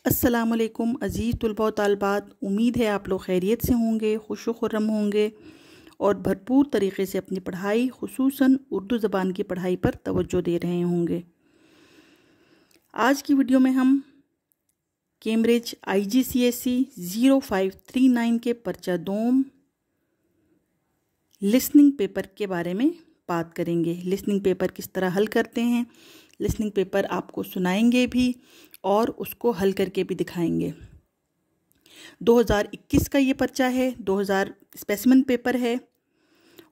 अस्सलामुअलैकुम अज़ीज़ तुलबा व तालिबात, उम्मीद है आप लोग खैरियत से होंगे, खुश व खुर्रम होंगे और भरपूर तरीक़े से अपनी पढ़ाई खुसूसन उर्दू ज़बान की पढ़ाई पर तवज्जो दे रहे होंगे। आज की वीडियो में हम कैम्ब्रिज IGCSE 0539 के पर्चा दोम लिसनिंग पेपर के बारे में बात करेंगे। लिसनिंग पेपर किस तरह हल करते हैं, लिसनिंग पेपर आपको सुनाएंगे भी और उसको हल करके भी दिखाएंगे। 2021 का ये पर्चा है, 2000 स्पेसिमेन पेपर है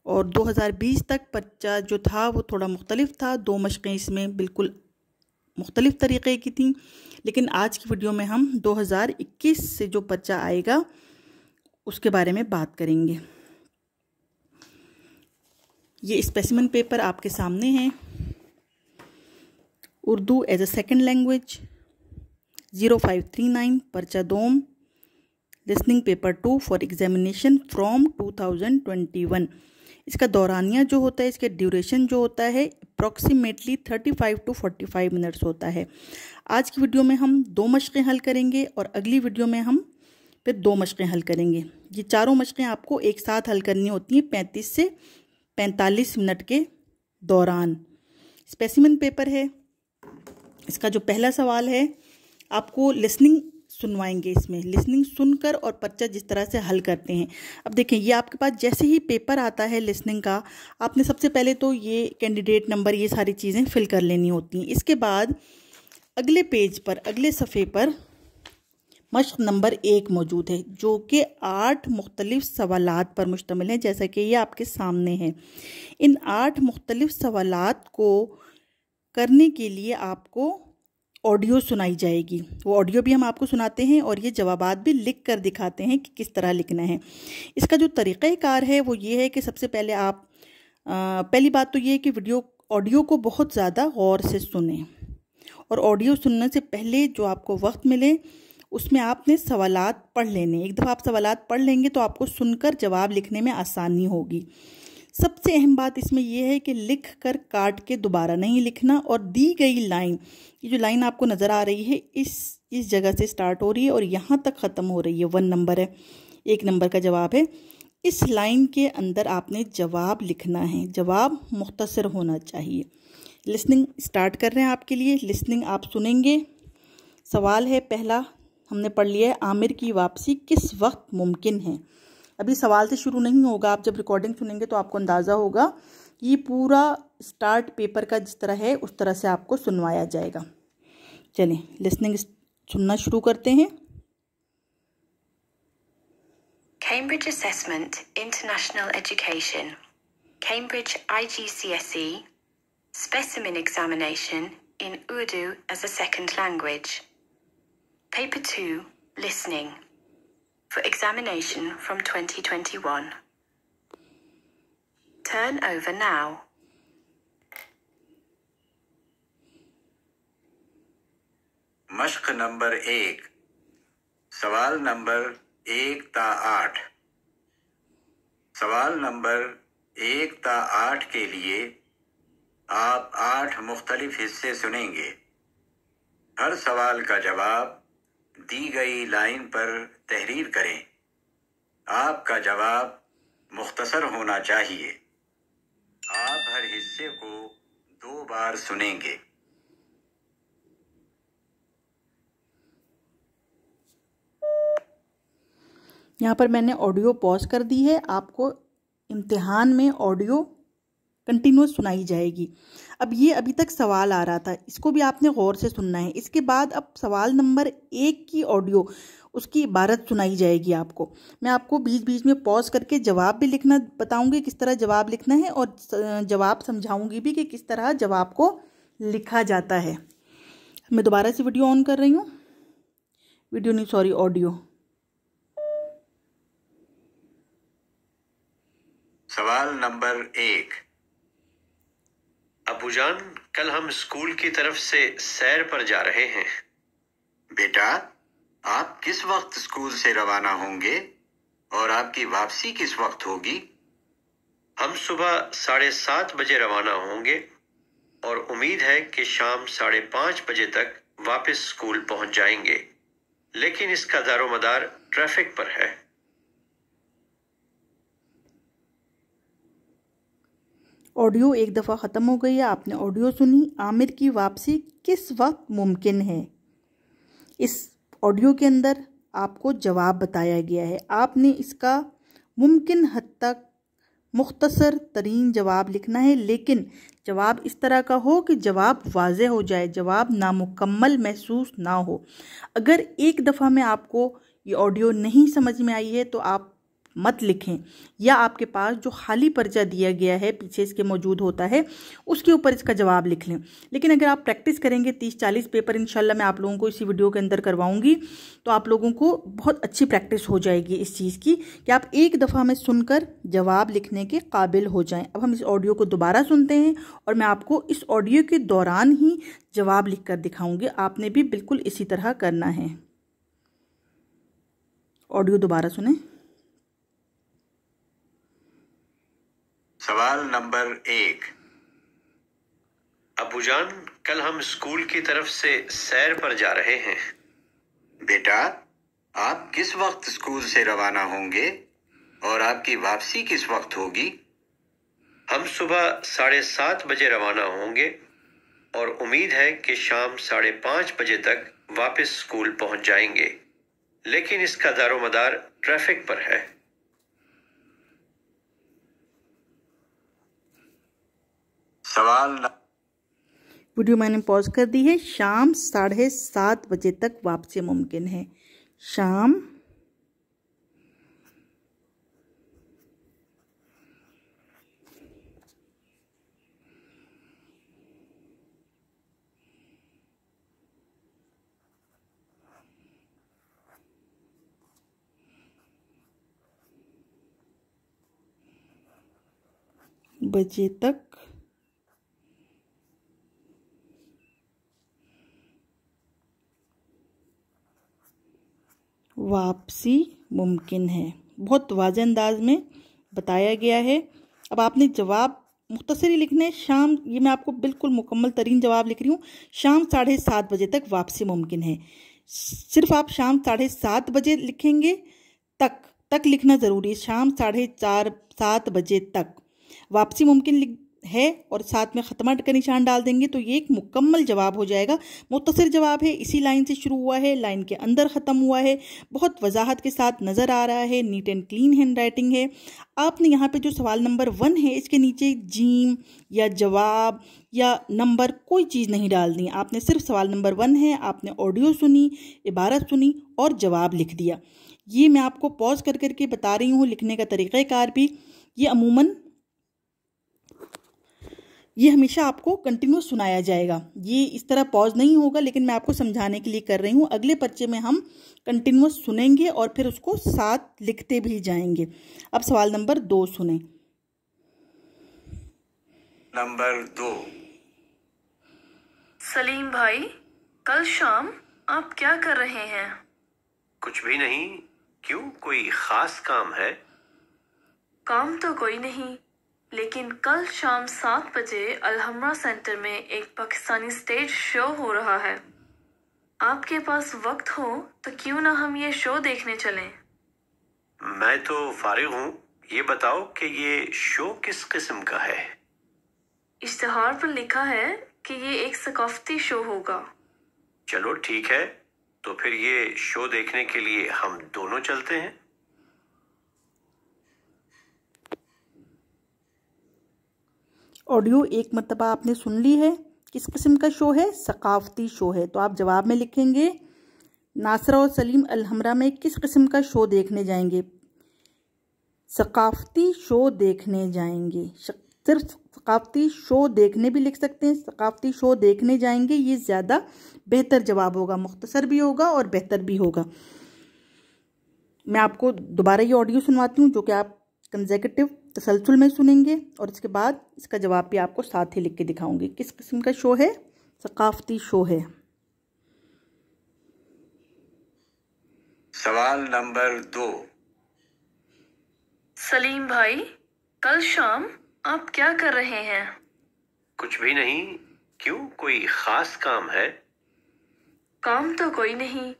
और 2020 तक पर्चा जो था वो थोड़ा मुख्तलिफ था। 2 मशक़ें इसमें बिल्कुल मुख्तलिफ तरीक़े की थी, लेकिन आज की वीडियो में हम 2021 से जो पर्चा आएगा उसके बारे में बात करेंगे। ये स्पेसिमेन पेपर आपके सामने है। Urdu as a second language 0539 पर्चा दोम listening paper 2 for examination from 2021। इसका दौरानिया जो होता है, इसके ड्यूरेशन जो होता है अप्रॉक्सीमेटली 35 to 45 मिनट्स होता है। आज की वीडियो में हम 2 मशक़ें हल करेंगे और अगली वीडियो में हम फिर 2 मशक़ें हल करेंगे। ये चारों मशक़ें आपको एक साथ हल करनी होती हैं 35 से 45 मिनट के दौरान। स्पेसिमेन पेपर है। इसका जो पहला सवाल है, आपको लिसनिंग सुनवाएंगे। इसमें लिसनिंग सुनकर और पर्चा जिस तरह से हल करते हैं। अब देखें, ये आपके पास जैसे ही पेपर आता है लिसनिंग का, आपने सबसे पहले तो ये कैंडिडेट नंबर, ये सारी चीज़ें फिल कर लेनी होती हैं। इसके बाद अगले पेज पर, अगले सफ़े पर मश्क नंबर 1 मौजूद है, जो कि 8 मुख्तलिफ सवालात पर मुश्तमिल है, जैसा कि ये आपके सामने है। इन 8 मुख्तलिफ सवालात को करने के लिए आपको ऑडियो सुनाई जाएगी। वो ऑडियो भी हम आपको सुनाते हैं और ये जवाबात भी लिख कर दिखाते हैं कि किस तरह लिखना है। इसका जो तरीक़ाकार है वो ये है कि सबसे पहले आप पहली बात तो ये है कि ऑडियो को बहुत ज़्यादा गौर से सुनें और ऑडियो सुनने से पहले जो आपको वक्त मिले उसमें आपने सवालात पढ़ लेने। एक दफ़ा आप सवालात पढ़ लेंगे तो आपको सुनकर जवाब लिखने में आसानी होगी। सबसे अहम बात इसमें यह है कि लिख कर काट के दोबारा नहीं लिखना और दी गई लाइन, ये जो लाइन आपको नज़र आ रही है, इस जगह से स्टार्ट हो रही है और यहाँ तक ख़त्म हो रही है। 1 नंबर है, 1 नंबर का जवाब है। इस लाइन के अंदर आपने जवाब लिखना है। जवाब मुख्तसर होना चाहिए। लिसनिंग स्टार्ट कर रहे हैं आपके लिए। लिसनिंग आप सुनेंगे। सवाल है पहला, हमने पढ़ लिया है, आमिर की वापसी किस वक्त मुमकिन है। अभी सवाल से शुरू नहीं होगा, आप जब रिकॉर्डिंग सुनेंगे तो आपको अंदाज़ा होगा। ये पूरा स्टार्ट पेपर का जिस तरह है उस तरह से आपको सुनवाया जाएगा। चलें लिसनिंग सुनना शुरू करते हैं। Cambridge Assessment International Education, Cambridge IGCSE, Specimen Examination in Urdu as a Second Language. Paper 2, Listening, for examination from 2021. Turn over now. मश्क number 1, सवाल नंबर 1 ता 8। सवाल नंबर 1 ता 8 के लिए आप 8 मुख्तलिफ हिस्से सुनेंगे। हर सवाल का जवाब दी गई लाइन पर तहरीर करें। आपका जवाब मुख्तसर होना चाहिए। आप हर हिस्से को 2 बार सुनेंगे। यहाँ पर मैंने ऑडियो पॉज कर दी है। आपको इम्तिहान में ऑडियो कंटिन्यूस सुनाई जाएगी। अब ये अभी तक सवाल आ रहा था, इसको भी आपने गौर से सुनना है। इसके बाद अब सवाल नंबर 1 की ऑडियो, उसकी इबारत सुनाई जाएगी आपको। मैं आपको बीच बीच में पॉज करके जवाब भी लिखना बताऊंगी, किस तरह जवाब लिखना है, और जवाब समझाऊंगी भी कि किस तरह जवाब को लिखा जाता है। मैं दोबारा से वीडियो ऑन कर रही हूँ। वीडियो नहीं, सॉरी, ऑडियो। सवाल नंबर 1। अबूजान, कल हम स्कूल की तरफ से सैर पर जा रहे हैं। बेटा, आप किस वक्त स्कूल से रवाना होंगे और आपकी वापसी किस वक्त होगी? हम सुबह 7:30 बजे रवाना होंगे और उम्मीद है कि शाम 5:30 बजे तक वापस स्कूल पहुंच जाएंगे। लेकिन इसका दारोमदार ट्रैफिक पर है। ऑडियो एक दफ़ा ख़त्म हो गई है, आपने ऑडियो सुनी। आमिर की वापसी किस वक्त मुमकिन है? इस ऑडियो के अंदर आपको जवाब बताया गया है। आपने इसका मुमकिन हद तक मुख्तसर तरीन जवाब लिखना है, लेकिन जवाब इस तरह का हो कि जवाब वाज़ेह हो जाए, जवाब नामुकम्मल महसूस ना हो। अगर एक दफ़ा में आपको ये ऑडियो नहीं समझ में आई है तो आप मत लिखें, या आपके पास जो खाली पर्चा दिया गया है पीछे इसके मौजूद होता है उसके ऊपर इसका जवाब लिख लें। लेकिन अगर आप प्रैक्टिस करेंगे 30-40 पेपर इंशाल्लाह मैं आप लोगों को इसी वीडियो के अंदर करवाऊंगी, तो आप लोगों को बहुत अच्छी प्रैक्टिस हो जाएगी इस चीज़ की कि आप एक दफ़ा में सुनकर जवाब लिखने के काबिल हो जाएं। अब हम इस ऑडियो को दोबारा सुनते हैं और मैं आपको इस ऑडियो के दौरान ही जवाब लिख कर दिखाऊँगी। आपने भी बिल्कुल इसी तरह करना है। ऑडियो दोबारा सुने। सवाल नंबर 1। अबूजान, कल हम स्कूल की तरफ से सैर पर जा रहे हैं। बेटा, आप किस वक्त स्कूल से रवाना होंगे और आपकी वापसी किस वक्त होगी? हम सुबह 7:30 बजे रवाना होंगे और उम्मीद है कि शाम 5:30 बजे तक वापस स्कूल पहुंच जाएंगे, लेकिन इसका दारोमदार ट्रैफिक पर है। सवाल वीडियो मैंने पॉज कर दी है। शाम 7:30 बजे तक वापसी मुमकिन है। शाम बजे तक वापसी मुमकिन है। बहुत वाज़ेह अंदाज में बताया गया है। अब आपने जवाब मुख्तसर ही लिखना है। शाम, ये मैं आपको बिल्कुल मुकम्मल तरीन जवाब लिख रही हूँ। शाम 7:30 बजे तक वापसी मुमकिन है। सिर्फ आप शाम 7:30 बजे लिखेंगे, तक लिखना ज़रूरी है। शाम 7:30 बजे तक वापसी मुमकिन है और साथ में ख़त्मा का निशान डाल देंगे तो ये एक मुकम्मल जवाब हो जाएगा। मुख्तसर जवाब है, इसी लाइन से शुरू हुआ है, लाइन के अंदर ख़त्म हुआ है, बहुत वजाहत के साथ नज़र आ रहा है, neat and clean hand writing है। आपने यहाँ पे जो सवाल नंबर 1 है इसके नीचे जीम या जवाब या नंबर कोई चीज़ नहीं डालनी। आपने सिर्फ सवाल नंबर 1 है, आपने ऑडियो सुनी, इबारत सुनी और जवाब लिख दिया। ये मैं आपको पॉज कर करके बता रही हूँ लिखने का तरीक़ाकार भी। ये अमूमन ये हमेशा आपको कंटिन्यूस सुनाया जाएगा, ये इस तरह पॉज नहीं होगा, लेकिन मैं आपको समझाने के लिए कर रही हूँ। अगले पर्चे में हम कंटिन्यूस सुनेंगे और फिर उसको साथ लिखते भी जाएंगे। अब सवाल नंबर 2 सुने। नंबर 2। सलीम भाई, कल शाम आप क्या कर रहे हैं? कुछ भी नहीं। क्यों, कोई खास काम है? काम तो कोई नहीं, लेकिन कल शाम 7 बजे अलहमरा सेंटर में एक पाकिस्तानी स्टेज शो हो रहा है। आपके पास वक्त हो तो क्यों ना हम ये शो देखने चलें? मैं तो फारिग हूँ। ये बताओ कि ये शो किस किस्म का है? इश्तिहार पर लिखा है कि ये एक सकाफती शो होगा। चलो ठीक है, तो फिर ये शो देखने के लिए हम दोनों चलते हैं। ऑडियो एक मरतबा आपने सुन ली है। किस किस्म का शो है? सकाफती शो है। तो आप जवाब में लिखेंगे नासरा और सलीम अलहमरा में किस किस्म का शो देखने जाएंगे? सकाफती शो देखने जाएंगे। सिर्फ सकाफती शो देखने भी लिख सकते हैं, सकाफती शो देखने जाएंगे, ये ज़्यादा बेहतर जवाब होगा, मुख्तसर भी होगा और बेहतर भी होगा। मैं आपको दोबारा ये ऑडियो सुनवाती हूँ जो कि आप कंसेक्यूटिव तसलसल में सुनेंगे और इसके बाद इसका जवाब भी आपको साथ ही लिख के दिखाऊंगी। किस किस्म का शो है? सकाफती शो है। सवाल नंबर 2। सलीम भाई, कल शाम आप क्या कर रहे हैं? कुछ भी नहीं। क्यों, कोई खास काम है? काम तो कोई नहीं,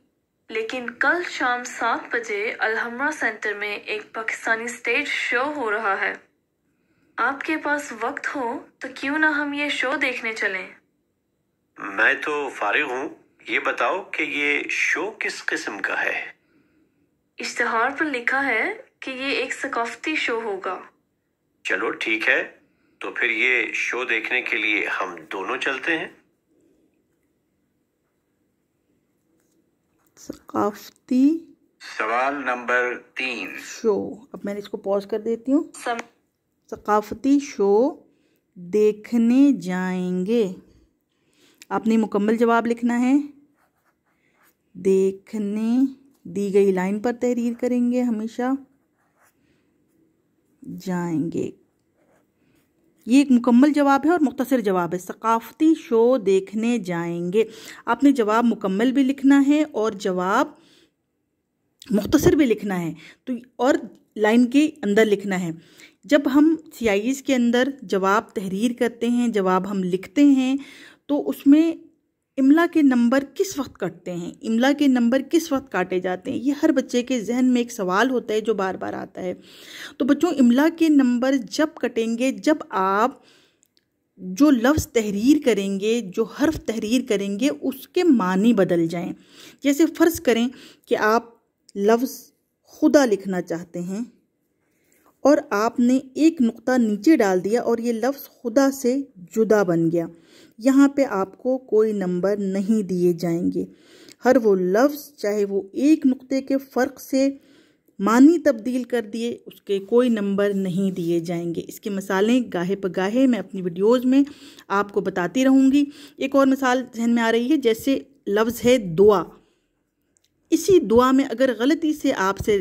लेकिन कल शाम 7 बजे अलहम्रा सेंटर में एक पाकिस्तानी स्टेज शो हो रहा है। आपके पास वक्त हो तो क्यों ना हम ये शो देखने चलें? मैं तो फारिग हूँ। ये बताओ कि ये शो किस किस्म का है? इश्तिहार पर लिखा है कि ये एक सकाफती शो होगा। चलो ठीक है, तो फिर ये शो देखने के लिए हम दोनों चलते हैं। सकाफती सवाल नंबर 3। शो। अब मैंने इसको पॉज कर देती हूँ। सकाफती शो देखने जाएंगे। आपने मुकम्मल जवाब लिखना है। देखने दी गई लाइन पर तहरीर करेंगे हमेशा। जाएंगे, ये एक मुकम्मल जवाब है और मुख्तसर जवाब है। सकाफती शो देखने जाएंगे। आपने जवाब मुकम्मल भी लिखना है और जवाब मुख्तसर भी लिखना है, तो और लाइन के अंदर लिखना है। जब हम CIEs के अंदर जवाब तहरीर करते हैं, जवाब हम लिखते हैं, तो उसमें इमला के नंबर किस वक्त कटते हैं, इमला के नंबर किस वक्त काटे जाते हैं, ये हर बच्चे के जहन में एक सवाल होता है जो बार बार आता है। तो बच्चों, इमला के नंबर जब कटेंगे जब आप जो लफ्ज़ तहरीर करेंगे, जो हर्फ तहरीर करेंगे, उसके मानी बदल जाएं। जैसे फ़र्ज़ करें कि आप लफ्ज़ खुदा लिखना चाहते हैं और आपने एक नुक्ता नीचे डाल दिया और ये लफ्ज़ खुदा से जुदा बन गया। यहाँ पे आपको कोई नंबर नहीं दिए जाएंगे। हर वो लफ्ज़ चाहे वो एक नुक्ते के फ़र्क से मानी तब्दील कर दिए, उसके कोई नंबर नहीं दिए जाएंगे। इसकी मिसालें गाहे पगाहे मैं अपनी वीडियोज़ में आपको बताती रहूँगी। एक और मिसाल जहन में आ रही है, जैसे लफ्ज़ है दुआ। इसी दुआ में अगर गलती से आपसे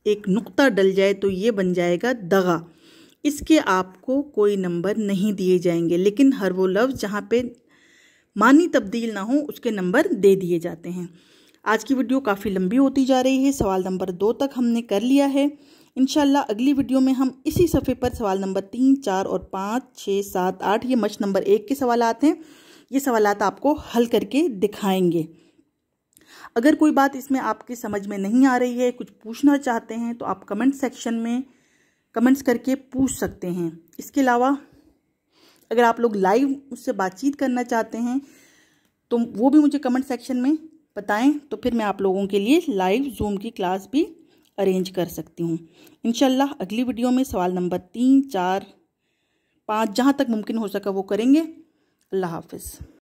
एक नुक्ता डल जाए तो ये बन जाएगा दगा। इसके आपको कोई नंबर नहीं दिए जाएंगे, लेकिन हर वो लफ्ज़ जहाँ पे मानी तब्दील ना हो उसके नंबर दे दिए जाते हैं। आज की वीडियो काफ़ी लंबी होती जा रही है। सवाल नंबर 2 तक हमने कर लिया है। इंशाल्लाह अगली वीडियो में हम इसी सफ़े पर सवाल नंबर 3, 4 और 5, 6, 7, 8 ये मश्क नंबर 1 के सवालात हैं। ये सवालात आपको हल करके दिखाएंगे। अगर कोई बात इसमें आपकी समझ में नहीं आ रही है, कुछ पूछना चाहते हैं, तो आप कमेंट सेक्शन में कमेंट्स करके पूछ सकते हैं। इसके अलावा अगर आप लोग लाइव मुझसे बातचीत करना चाहते हैं तो वो भी मुझे कमेंट सेक्शन में बताएं, तो फिर मैं आप लोगों के लिए लाइव जूम की क्लास भी अरेंज कर सकती हूँ। इंशाल्लाह अगली वीडियो में सवाल नंबर 3, 4, 5 जहाँ तक मुमकिन हो सका वो करेंगे। अल्लाह हाफिज़।